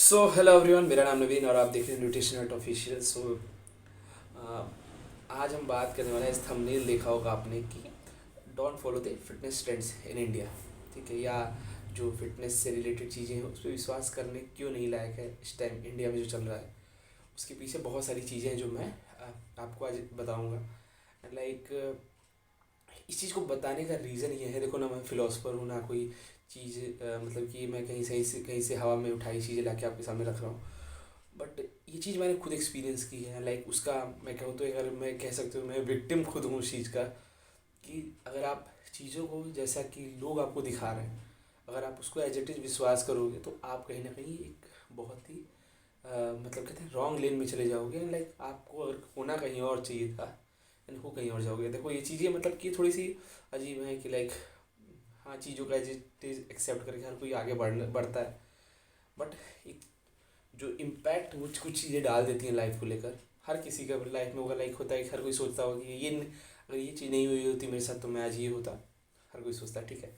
Hello everyone, मेरा नाम नवीन और आप देख रहे हैं न्यूट्रिशन हट ऑफिशियल। आज हम बात करने वाले हैं, इस थंबनेल देखा होगा आपने कि don't follow the fitness trends in India. ठीक है, या जो फिटनेस से रिलेटेड चीज़ें हैं उस पर विश्वास करने क्यों नहीं लायक है इस टाइम इंडिया में जो चल रहा है। उसके पीछे बहुत सारी चीज़ें हैं जो मैं आपको आज बताऊँगा। लाइक इस चीज़ को बताने का रीज़न ये है, देखो ना, मैं फ़िलोसफर हूँ ना कोई चीज़, मतलब कि मैं कहीं से हवा में उठाई चीज़ें लाके आपके सामने रख रहा हूँ। बट ये चीज़ मैंने खुद एक्सपीरियंस की है। लाइक उसका मैं कहूँ तो, अगर मैं कह सकते हो मैं विक्टिम खुद हूँ उस चीज़ का। कि अगर आप चीज़ों को जैसा कि लोग आपको दिखा रहे हैं, अगर आप उसको एज इट इज़ विश्वास करोगे तो आप कहीं ना कहीं एक बहुत ही मतलब कहते हैं रॉन्ग लेन में चले जाओगे। लाइक आपको अगर होना कहीं और चाहिए था एंड हो कहीं और जाओगे। देखो ये चीज़ें मतलब कि थोड़ी सी अजीब है कि लाइक, हाँ, चीज़ों का एज इट इज़ एक्सेप्ट करके हर कोई आगे बढ़ता है। बट एक जो इम्पैक्ट कुछ कुछ चीज़ें डाल देती हैं लाइफ को लेकर, हर किसी का लाइफ में होगा। लाइक होता है कि हर कोई सोचता होगा कि अगर ये चीज़ नहीं हुई होती मेरे साथ तो मैं आज ये होता। हर कोई सोचता है, ठीक है।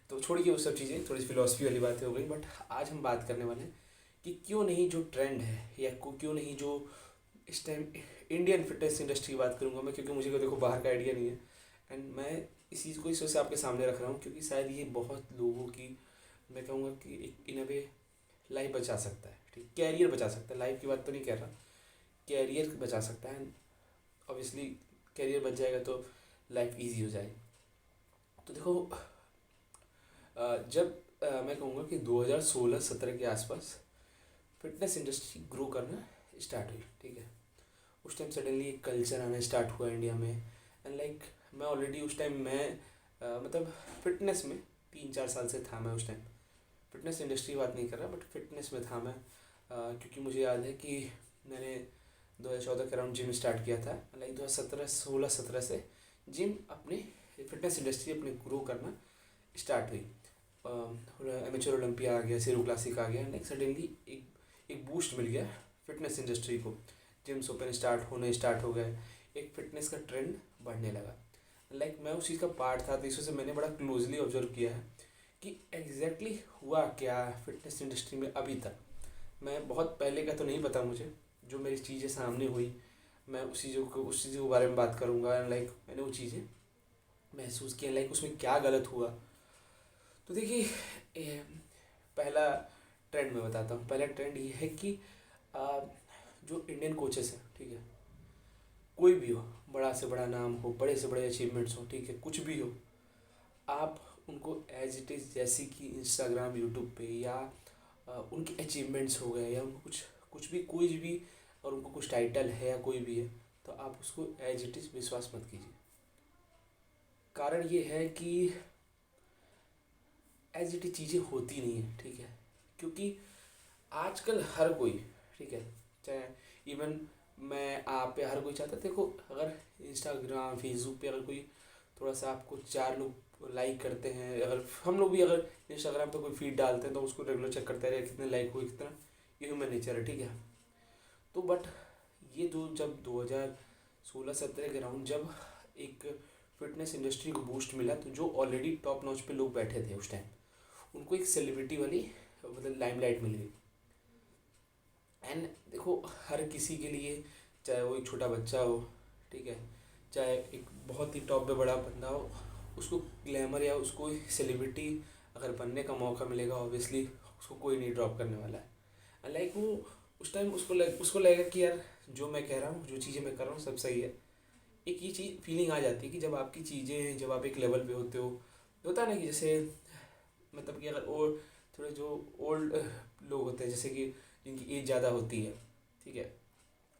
तो छोड़िए वो सब चीज़ें, थोड़ी फिलोसफी वाली बातें हो गई। बट आज हम बात करने वाले हैं कि क्यों नहीं जो ट्रेंड है, या क्यों नहीं जो इस टाइम इंडियन फिटनेस इंडस्ट्री की बात करूँगा मैं, क्योंकि मुझे को देखो बाहर का आइडिया नहीं है। एंड मैं इस चीज़ को इस वजह से आपके सामने रख रहा हूँ क्योंकि शायद ये बहुत लोगों की, मैं कहूँगा कि एक इन अ वे लाइफ बचा सकता है। ठीक, कैरियर बचा सकता है, लाइफ की बात तो नहीं कह रहा, कैरियर बचा सकता है। ऑब्वियसली कैरियर बच जाएगा तो लाइफ इजी हो जाएगी। तो देखो, जब मैं कहूँगा कि 2016-17 के आसपास फिटनेस इंडस्ट्री ग्रो करना स्टार्ट हुई, ठीक है। उस टाइम सडनली एक कल्चर आना स्टार्ट हुआ इंडिया में। एंड लाइक मैं ऑलरेडी उस टाइम मैं मतलब फिटनेस में 3-4 साल से था मैं उस टाइम। फिटनेस इंडस्ट्री की बात नहीं कर रहा बट फिटनेस में था मैं। क्योंकि मुझे याद है कि मैंने 2014 के अराउंड जिम स्टार्ट किया था। लाइक 2017 से जिम अपने फिटनेस इंडस्ट्री अपने ग्रो करना स्टार्ट हुई। एमेचर ओलंपिया आ गया, सीरो क्लासिक आ गया। लाइक सडनली एक बूस्ट मिल गया फिटनेस इंडस्ट्री को। जिम्स ओपन स्टार्ट हो गए, एक फिटनेस का ट्रेंड बढ़ने लगा। लाइक मैं उस चीज़ का पार्ट था, तो इस वजह से मैंने बड़ा क्लोजली ऑब्जर्व किया है कि एग्जैक्टली हुआ क्या फिटनेस इंडस्ट्री में अभी तक। मैं बहुत पहले का तो नहीं पता मुझे, जो मेरी चीज़ें सामने हुई मैं उस चीज़ों के बारे में बात करूँगा। लाइक मैंने वो चीज़ें महसूस किया, लाइक उसमें क्या गलत हुआ। तो देखिए, पहला ट्रेंड मैं बताता हूँ। पहला ट्रेंड ये है कि आ, जो इंडियन कोचेस हैं, ठीक है, कोई भी हो, बड़ा से बड़ा नाम हो, बड़े से बड़े अचीवमेंट्स हो, ठीक है, कुछ भी हो, आप उनको एज इट इज़, जैसे कि इंस्टाग्राम यूट्यूब पे, या उनके अचीवमेंट्स हो गए, या उनको कुछ भी, और उनको कुछ टाइटल है या कोई भी है, तो आप उसको एज इट इज़ विश्वास मत कीजिए। कारण ये है कि एज इट इज़ चीज़ें होती नहीं है, ठीक है। क्योंकि आजकल हर कोई, ठीक है, चाहे इवन मैं, आप या हर कोई चाहता है। देखो, अगर इंस्टाग्राम फेसबुक पे अगर कोई थोड़ा सा आपको 4 लोग लाइक करते हैं, अगर हम लोग भी अगर इंस्टाग्राम पे कोई फीड डालते हैं तो उसको रेगुलर चेक करते रहे कितने लाइक हुए कितना, ये ह्यूमन नेचर है, ठीक है। तो बट ये जब 2016-17 के अराउंड जब एक फिटनेस इंडस्ट्री को बूस्ट मिला, तो जो ऑलरेडी टॉप नॉच पे लोग बैठे थे उस टाइम, उनको एक सेलिब्रिटी वाली मतलब लाइमलाइट मिल गई। एंड देखो, हर किसी के लिए, चाहे वो एक छोटा बच्चा हो, ठीक है, चाहे एक बहुत ही टॉप पे बड़ा बंदा हो, उसको ग्लैमर या उसको सेलिब्रिटी अगर बनने का मौका मिलेगा, ऑब्वियसली उसको कोई नहीं ड्रॉप करने वाला है। लाइक वो उस टाइम उसको लगेगा कि यार, जो मैं कह रहा हूँ, जो चीज़ें मैं कर रहा हूँ सब सही है। एक ये चीज़ फीलिंग आ जाती है कि जब आपकी चीज़ें, जब आप एक लेवल पे होते हो, तो होता है ना कि जैसे, मतलब कि अगर और थोड़े जो ओल्ड लोग होते हैं, जैसे कि जिनकी एज ज़्यादा होती है, ठीक है,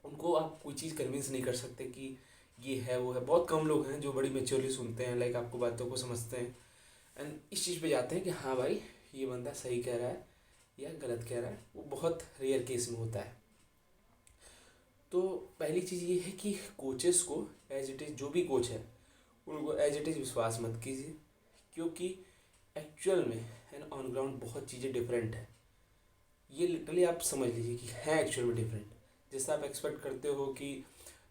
उनको आप कोई चीज़ कन्विंस नहीं कर सकते कि ये है वो है। बहुत कम लोग हैं जो बड़ी मेच्योरली सुनते हैं, लाइक आपको बातों को समझते हैं एंड इस चीज़ पे जाते हैं कि हाँ भाई, ये बंदा सही कह रहा है या गलत कह रहा है। वो बहुत रेयर केस में होता है। तो पहली चीज़ ये है कि कोचेस को एज इट इज़, जो भी कोच है उनको एज इट इज़ विश्वास मत कीजिए। क्योंकि एक्चुअल में एंड ऑन ग्राउंड बहुत चीज़ें डिफरेंट है। ये लिटरली आप समझ लीजिए कि है एक्चुअल में डिफरेंट। जैसा आप एक्सपेक्ट करते हो कि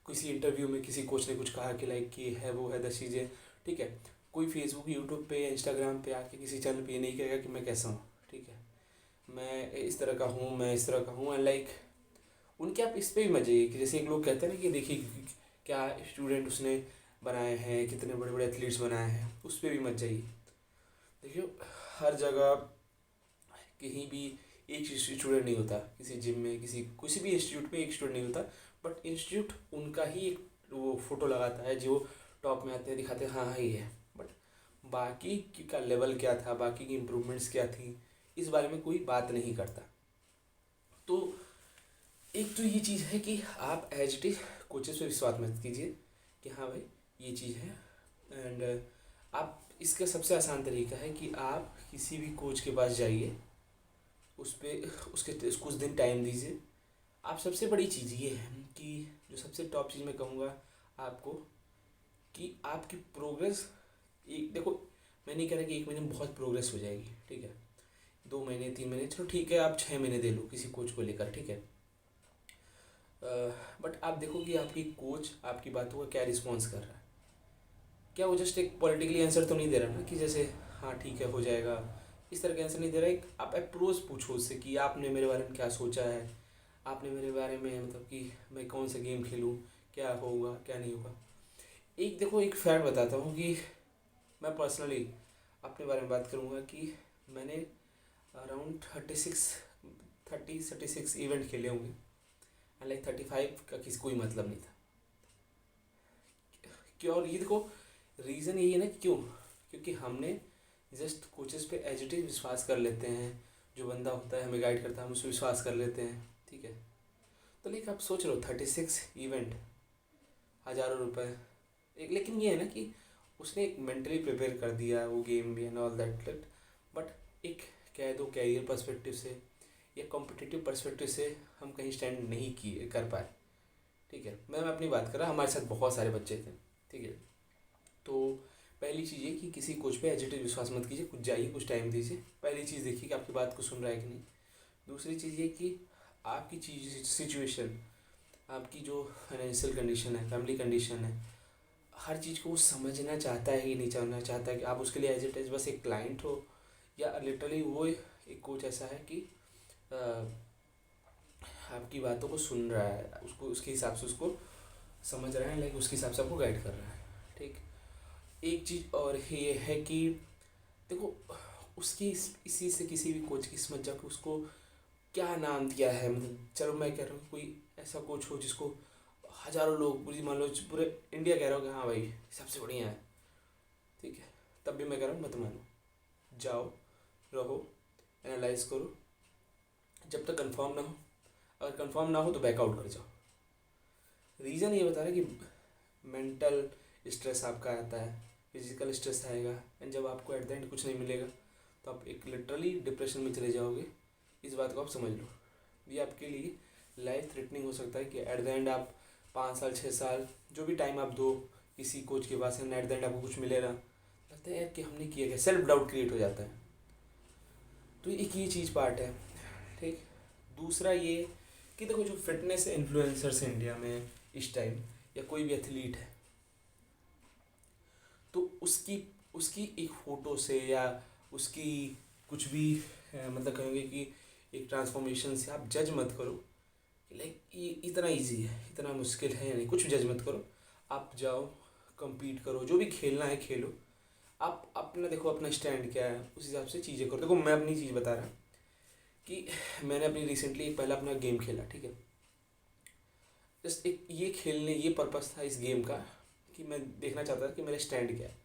किसी इंटरव्यू में किसी कोच ने कुछ कहा कि लाइक ये है वो है 10 चीज़ें, ठीक है, कोई फेसबुक यूट्यूब पे या इंस्टाग्राम पे आके किसी चैनल पे ये नहीं कहेगा कि मैं कैसा हूँ, ठीक है। मैं इस तरह का हूँ, मैं इस तरह का हूँ, एंड लाइक उनके आप इस पे भी मत जाइए कि जैसे एक लोग कहते हैं ना कि देखिए क्या स्टूडेंट उसने बनाए हैं, कितने बड़े बड़े एथलीट्स बनाए हैं, उस पर भी मत जाइए। देखिए हर जगह कहीं भी एक स्टूडेंट नहीं होता, किसी जिम में किसी भी इंस्टीट्यूट में एक स्टूडेंट नहीं होता, बट इंस्टीट्यूट उनका ही एक वो फोटो लगाता है जो टॉप में आते हैं, दिखाते हैं हाँ हाँ ये है, बट बाकी का लेवल क्या था, बाकी की इम्प्रूवमेंट्स क्या थी, इस बारे में कोई बात नहीं करता। तो एक तो ये चीज़ है कि आप एज इट इज कोचेस पे विश्वास मत कीजिए कि हाँ भाई ये चीज़ है। एंड आप इसका सबसे आसान तरीका है कि आप किसी भी कोच के पास जाइए, उस पर उसके कुछ दिन टाइम दीजिए। आप सबसे बड़ी चीज़ ये है कि जो सबसे टॉप चीज़ मैं कहूँगा आपको, कि आपकी प्रोग्रेस, एक देखो मैं नहीं कह रहा कि एक महीने में बहुत प्रोग्रेस हो जाएगी, ठीक है, 2 महीने 3 महीने चलो ठीक है, आप 6 महीने दे लो किसी कोच को लेकर, ठीक है, बट आप देखो कि आपकी कोच आपकी बातों का क्या रिस्पॉन्स कर रहा है। क्या वो जस्ट एक पॉलिटिकली आंसर तो नहीं दे रहा ना कि जैसे हाँ ठीक है हो जाएगा, इस तरह का आंसर नहीं दे रहा है। आप अप्रोच पूछो उससे कि आपने मेरे बारे में क्या सोचा है, आपने मेरे बारे में मतलब कि मैं कौन सा गेम खेलूँ, क्या होगा क्या नहीं होगा। एक देखो एक फैक्ट बताता हूँ कि मैं पर्सनली अपने बारे में बात करूँगा कि मैंने अराउंड 36 इवेंट खेले होंगे, लाइक 35 का किसी कोई मतलब नहीं था। क्यों? और ये देखो रीज़न यही है ना, क्यों, क्योंकि हमने जस्ट कोचेस पे एज इट इज विश्वास कर लेते हैं, जो बंदा होता है हमें गाइड करता है हम उस पर विश्वास कर लेते हैं, ठीक है। तो लेकिन आप सोच लो 36 इवेंट, हज़ारों रुपए, एक लेकिन ये है ना कि उसने एक मेंटली प्रिपेयर कर दिया वो गेम भी एंड ऑल दैट, बट एक कह दो कैरियर पर्सपेक्टिव से या कॉम्पिटिटिव पर्सपेक्टिव से हम कहीं स्टैंड नहीं किए कर पाए, ठीक है। मैं अपनी बात कर रहा, हमारे साथ बहुत सारे बच्चे थे, ठीक है। तो पहली चीज़ ये कि किसी कोच पे एज इट इज विश्वास मत कीजिए, कुछ जाइए कुछ टाइम दीजिए, पहली चीज़ देखिए कि आपकी बात को सुन रहा है कि नहीं। दूसरी चीज़ ये कि आपकी चीज़ सिचुएशन, आपकी जो फाइनेंशियल कंडीशन है, फैमिली कंडीशन है, हर चीज़ को वो समझना चाहता है कि नहीं समझना चाहता है, कि आप उसके लिए एज इट इज बस एक क्लाइंट हो, या लिटरली वो एक कोच ऐसा है कि आपकी बातों को सुन रहा है, उसको उसके हिसाब से उसको समझ रहा है, लाइक उसके हिसाब से आपको गाइड कर रहा है, ठीक। एक चीज़ और ये है कि देखो उसकी इसी से किसी भी कोच की समझ जाओ कि उसको क्या नाम दिया है, मतलब चलो मैं कह रहा हूँ कोई ऐसा कोच हो जिसको हज़ारों लोग पूरी मान लो पूरे इंडिया कह रहा हो कि हाँ भाई सबसे बढ़िया है, ठीक है, तब भी मैं कह रहा हूँ मत मानो, जाओ रहो एनालाइज करो, जब तक कंफर्म ना हो, अगर कंफर्म ना हो तो बैकआउट कर जाओ। रीज़न ये बता रहा है कि मेंटल स्ट्रेस आपका आता है, फिजिकल स्ट्रेस आएगा, एंड जब आपको एट द एंड कुछ नहीं मिलेगा तो आप एक लिटरली डिप्रेशन में चले जाओगे। इस बात को आप समझ लो, ये आपके लिए लाइफ थ्रेटनिंग हो सकता है कि एट द एंड आप 5 साल 6 साल जो भी टाइम आप दो किसी कोच के पास, एंड एट द एंड आपको कुछ मिलेगा, लगता है यार कि हमने किया क्या, सेल्फ डाउट क्रिएट हो जाता है। तो एक ये चीज़ पार्ट है, ठीक। दूसरा ये कि देखो जो फिटनेस इन्फ्लुएंसर्स हैं इंडिया में इस टाइम, या कोई भी एथलीट है, तो उसकी उसकी एक फ़ोटो से या उसकी कुछ भी मतलब कहेंगे कि एक ट्रांसफॉर्मेशन से आप जज मत करो कि लाइक ये इतना इजी है, इतना मुश्किल है या नहीं, कुछ जज मत करो। आप जाओ compete करो, जो भी खेलना है खेलो, आप अपना देखो अपना स्टैंड क्या है, उस हिसाब से चीज़ें करो। देखो मैं अपनी चीज़ बता रहा कि मैंने अपनी रिसेंटली एक पहला अपना गेम खेला, ठीक है। जस्ट एक ये खेलने ये पर्पस था इस गेम का कि मैं देखना चाहता था कि मेरा स्टैंड क्या है।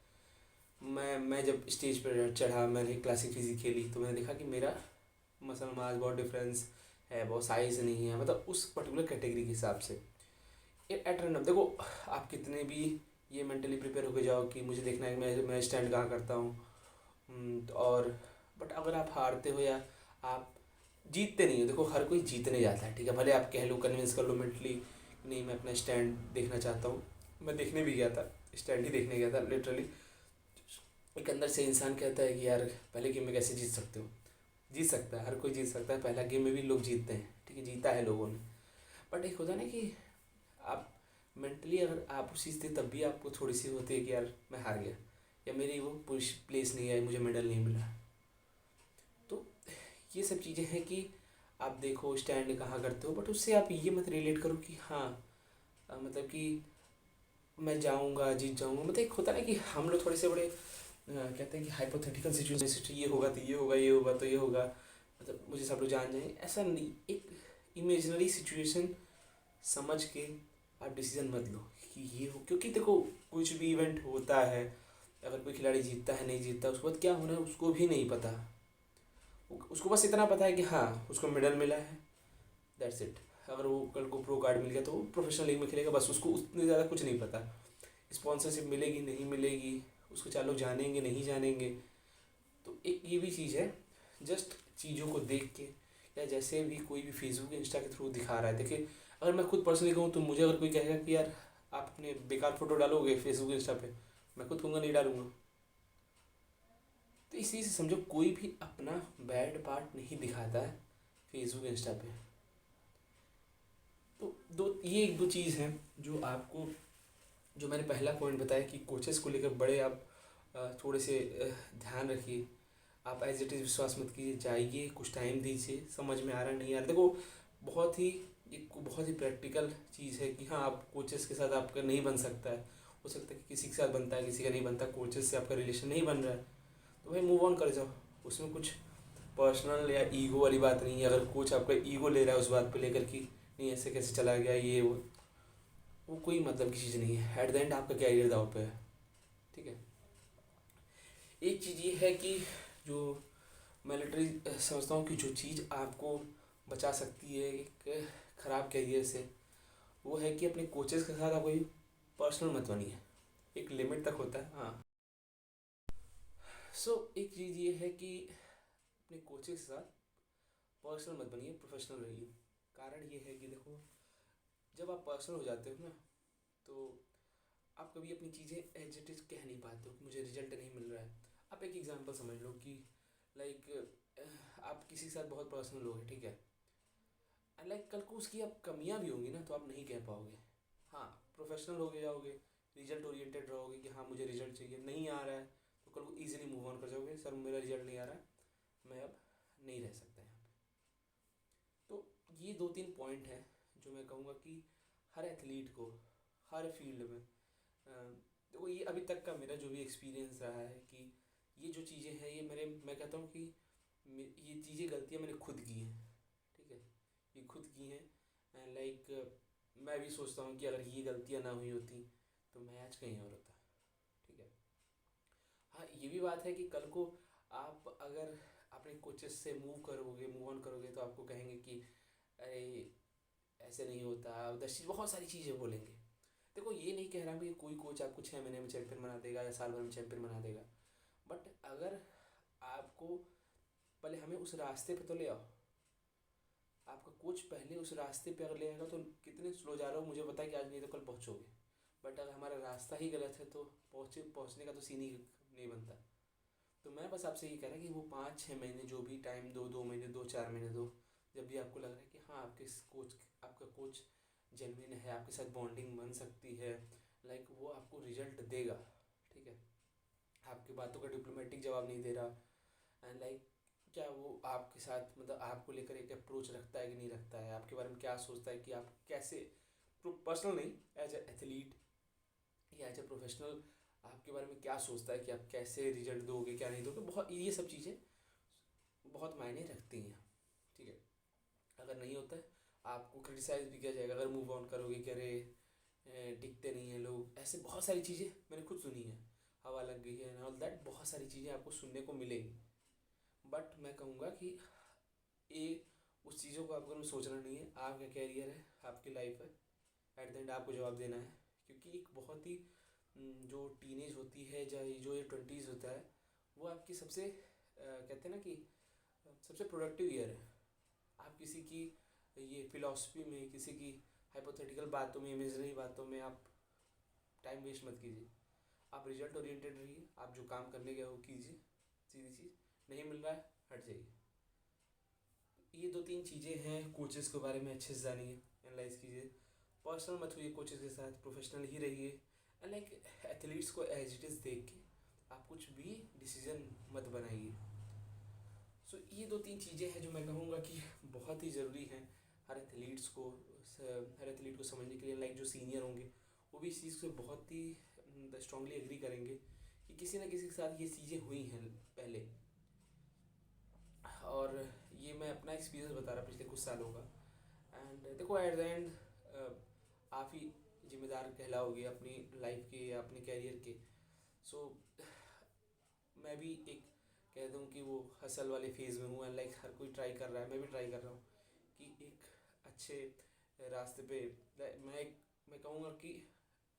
मैं जब स्टेज पर चढ़ा, मैंने क्लासिक फिजिक खेली, तो मैंने देखा कि मेरा मसल मास बहुत डिफरेंस है, बहुत साइज़ नहीं है, मतलब उस पर्टिकुलर कैटेगरी के हिसाब से। एट रैंडम देखो आप कितने भी ये मेंटली प्रिपेयर होके जाओ कि मुझे देखना है कि मैं स्टैंड कहाँ करता हूँ, और बट अगर आप हारते हो या आप जीतते नहीं हो, देखो हर कोई जीतने जाता है, ठीक है, भले आप कह लो कन्विंस कर लो मेंटली नहीं मैं अपना स्टैंड देखना चाहता हूँ। मैं देखने भी गया था, स्टैंड ही देखने गया था लिटरली। एक अंदर से इंसान कहता है कि यार पहले गेम में कैसे जीत सकते हो, जीत सकता है, हर कोई जीत सकता है, पहला गेम में भी लोग जीतते हैं, ठीक है, जीता है लोगों ने। बट एक होता है ना कि आप मेंटली अगर आप उसी से तब भी आपको थोड़ी सी होती है कि यार मैं हार गया, या मेरी वो पुश प्लेस नहीं आई, मुझे मेडल नहीं मिला। तो ये सब चीज़ें हैं कि आप देखो स्टैंड कहाँ करते हो, बट उससे आप ये मत रिलेट करो कि हाँ मतलब कि मैं जाऊँगा जीत जाऊँगा। मतलब एक होता है ना कि हम लोग थोड़े से बड़े कहते हैं कि हाइपोथेटिकल सिचुएशन, ये होगा तो ये होगा, ये होगा तो ये होगा, मतलब मुझे सब लोग जान जाएंगे, ऐसा नहीं। एक इमेजिनरी सिचुएशन समझ के आप डिसीजन मत लो कि ये हो, क्योंकि देखो कुछ भी इवेंट होता है, अगर कोई खिलाड़ी जीतता है नहीं जीतता उसके बाद क्या होना है उसको भी नहीं पता। उसको बस इतना पता है कि हाँ उसको मेडल मिला है, दैट्स इट। अगर वो कल को प्रो कार्ड मिल गया तो वो प्रोफेशनल लीग में खेलेगा, बस उसको उतने ज़्यादा कुछ नहीं पता। स्पॉन्सरशिप मिलेगी नहीं मिलेगी, उसको 4 लोग जानेंगे नहीं जानेंगे। तो एक ये भी चीज़ है, जस्ट चीज़ों को देख के, या जैसे भी कोई भी फेसबुक इंस्टा के थ्रू दिखा रहा है। देखिए अगर मैं खुद पर्सनली कहूँ तो मुझे अगर कोई कहेगा कि यार आप अपने बेकार फ़ोटो डालोगे फेसबुक इंस्टा पे, मैं खुद कहूँगा नहीं डालूंगा। तो इसी से समझो कोई भी अपना बैड पार्ट नहीं दिखाता है फेसबुक इंस्टा पे। तो दो ये एक दो चीज़ हैं जो आपको, जो मैंने पहला पॉइंट बताया कि कोचेस को लेकर बड़े आप थोड़े से ध्यान रखिए। आप एज इट इज़ विश्वास मत कीजिए, जाइए कुछ टाइम दीजिए, समझ में आ रहा नहीं आ रहा। देखो बहुत ही एक बहुत ही प्रैक्टिकल चीज़ है कि हाँ आप कोचेस के साथ आपका नहीं बन सकता है, हो सकता है कि किसी के साथ बनता है किसी का नहीं बनता, कोचेस से आपका रिलेशन नहीं बन रहा है तो भाई मूव ऑन कर जाओ। उसमें कुछ पर्सनल या ईगो वाली बात नहीं है। अगर कोच आपका ईगो ले रहा है उस बात पे लेकर कि नहीं ऐसे कैसे चला गया ये वो कोई मतलब की चीज़ नहीं है। एट द एंड आपका कैरियर दाव पे है, ठीक है। एक चीज़ ये है कि जो मैं लिटरली समझता हूँ कि जो चीज़ आपको बचा सकती है एक ख़राब कैरियर से, वो है कि अपने कोचेस के साथ आप कोई पर्सनल मत बनिए। एक लिमिट तक होता है हाँ। एक चीज़ ये है कि अपने कोचेस के साथ पर्सनल मत बनिए, प्रोफेशनल रहिए। कारण ये है कि देखो जब आप पर्सनल हो जाते हो ना तो आप कभी अपनी चीज़ें एज इट इज़ कह नहीं पाते हो कि मुझे रिजल्ट नहीं मिल रहा है। आप एक एग्जांपल समझ लो कि लाइक आप किसी के साथ बहुत पर्सनल हो गए, ठीक है, लाइक कल को उसकी आप कमियां भी होंगी ना तो आप नहीं कह पाओगे। हाँ प्रोफेशनल हो गए जाओगे, रिजल्ट ओरिएंटेड रहोगे कि हाँ मुझे रिजल्ट चाहिए, नहीं आ रहा है तो कल को ईजिली मूव ऑन कर जाओगे, सर मेरा रिजल्ट नहीं आ रहा है मैं अब नहीं रह सकता यहाँ पे। तो ये 2-3 पॉइंट हैं जो मैं कहूँगा कि हर एथलीट को हर फील्ड में देखो ये अभी तक का मेरा जो भी एक्सपीरियंस रहा है कि ये जो चीज़ें हैं ये मैं कहता हूँ कि ये चीज़ें गलतियाँ मैंने खुद की हैं, ठीक है, ये खुद की हैं। लाइक मैं भी सोचता हूँ कि अगर ये गलतियाँ ना हुई होती तो मैं आज कहीं और होता, ठीक है। हाँ ये भी बात है कि कल को आप अगर अपने कोचेस से मूव ऑन करोगे तो आपको कहेंगे कि अरे ऐसे नहीं होता, उधर बहुत सारी चीज़ें बोलेंगे। देखो ये नहीं कह रहा कि कोई कोच आपको 6 महीने में चैंपियन बना देगा या साल भर में चैंपियन बना देगा, बट अगर आपको पहले हमें उस रास्ते पे तो ले आओ। आपका कोच पहले उस रास्ते पे अगर ले आएगा तो कितने स्लो जा रहे हो मुझे पता है कि आज नहीं तो कल पहुँचोगे, बट अगर हमारा रास्ता ही गलत है तो पहुँचने का तो सीन ही नहीं बनता। तो मैं बस आपसे ये कह रहा कि वो 5-6 महीने जो भी टाइम दो, 2 महीने दो, 4 महीने दो, जब भी आपको लग रहा है कि हाँ आपका कोच जेन्युइन है, आपके साथ बॉन्डिंग बन सकती है, लाइक वो आपको रिजल्ट देगा, ठीक है, आपकी बातों का डिप्लोमेटिक जवाब नहीं दे रहा एंड लाइक क्या वो आपके साथ मतलब आपको लेकर एक अप्रोच रखता है कि नहीं रखता है, आपके बारे में क्या सोचता है कि आप कैसे, पर्सनल नहीं एज ए एथलीट या एज ए प्रोफेशनल आपके बारे में क्या सोचता है कि आप कैसे रिजल्ट दोगे क्या नहीं दोगे, बहुत ये सब चीज़ें बहुत मायने रखती हैं, ठीक है। अगर नहीं होता है आपको क्रिटिसाइज भी किया जाएगा अगर मूव ऑन करोगे कि अरे टिकते नहीं हैं लोग, ऐसे बहुत सारी चीज़ें मैंने खुद सुनी है, हवा लग गई है एंड ऑल दैट, बहुत सारी चीज़ें आपको सुनने को मिलेंगी। बट मैं कहूँगा कि ये उस चीज़ों को आपको सोचना नहीं है, आपका कैरियर है, आपकी लाइफ है, एट द एंड आपको जवाब देना है। क्योंकि एक बहुत ही जो टीनेज होती है जो ये 20s होता है वो आपकी सबसे कहते हैं ना कि सबसे प्रोडक्टिव ईयर है। आप किसी की ये फिलॉसफी में, किसी की हाइपोथेटिकल बातों में, इमेजनरी बातों में आप टाइम वेस्ट मत कीजिए। आप रिजल्ट ओरिएंटेड रहिए, आप जो काम करने गए वो कीजिए, सीधी चीज़। नहीं मिल रहा है हट जाइए। ये 2-3 चीज़ें हैं कोचेस के बारे में अच्छे से जानिए, एनालाइज कीजिए, पर्सनल मत हुई कोचेस के साथ, प्रोफेशनल ही रहिए एंड लाइक एथलीट्स को एज इट इज़ देख के आप कुछ भी डिसीजन मत बनाइए। सो ये दो तीन चीज़ें हैं जो मैं कहूँगा कि बहुत ही ज़रूरी हैं हर एथलीट्स को, हर एथलीट को समझने के लिए। लाइक जो सीनियर होंगे वो भी इस चीज़ से बहुत ही स्ट्रांगली एग्री करेंगे कि किसी ना किसी के साथ ये चीज़ें हुई हैं पहले। और ये मैं अपना एक्सपीरियंस बता रहा पिछले कुछ सालों का। एंड देखो एट द एंड आप ही जिम्मेदार कहलाओगे अपनी लाइफ के या अपने कैरियर के। सो मैं भी एक कह दूँ कि वो हसल वाले फेज़ में हूँ। एंड लाइक हर कोई ट्राई कर रहा है, मैं भी ट्राई कर रहा हूँ कि एक अच्छे रास्ते पे मैं कहूँगा कि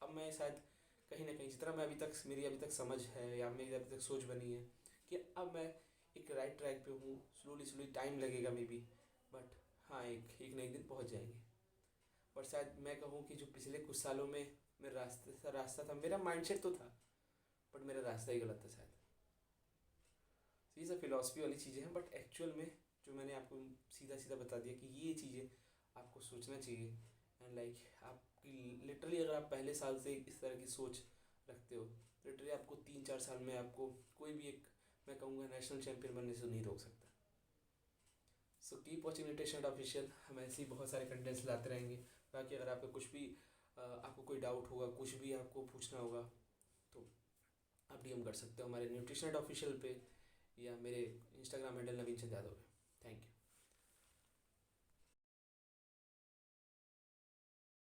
अब मैं शायद कहीं ना कहीं जितना मैं मेरी अभी तक समझ है या मेरी अभी तक सोच बनी है कि अब मैं एक राइट ट्रैक पे हूँ। स्लोली स्लोली टाइम लगेगा मे बी, बट हाँ एक ना एक दिन पहुँच जाएंगे। पर शायद मैं कहूँ कि जो पिछले कुछ सालों में मेरा रास्ता था, मेरा माइंडसेट तो था बट मेरा रास्ता ही गलत था शायद। ये सब फिलॉसफी वाली चीज़ें हैं, बट एक्चुअल में जो मैंने आपको सीधा सीधा बता दिया कि ये चीज़ें आपको सोचना चाहिए। एंड लाइक आपकी लिटरली अगर आप पहले साल से इस तरह की सोच रखते हो, लिटरली आपको 3-4 साल में आपको कोई भी एक मैं कहूँगा नेशनल चैम्पियन बनने से नहीं रोक सकता। So keep watching nutrition official, हम ऐसे ही बहुत सारे कंटेंट्स लाते रहेंगे। बाकी अगर आपको कुछ भी आपको कोई डाउट होगा, कुछ भी आपको पूछना होगा तो आप डीएम कर सकते हो हमारे न्यूट्रिशन ऑफिशियल पे या मेरे इंस्टाग्राम हैंडल नवीन चंद यादव पे। Thank you.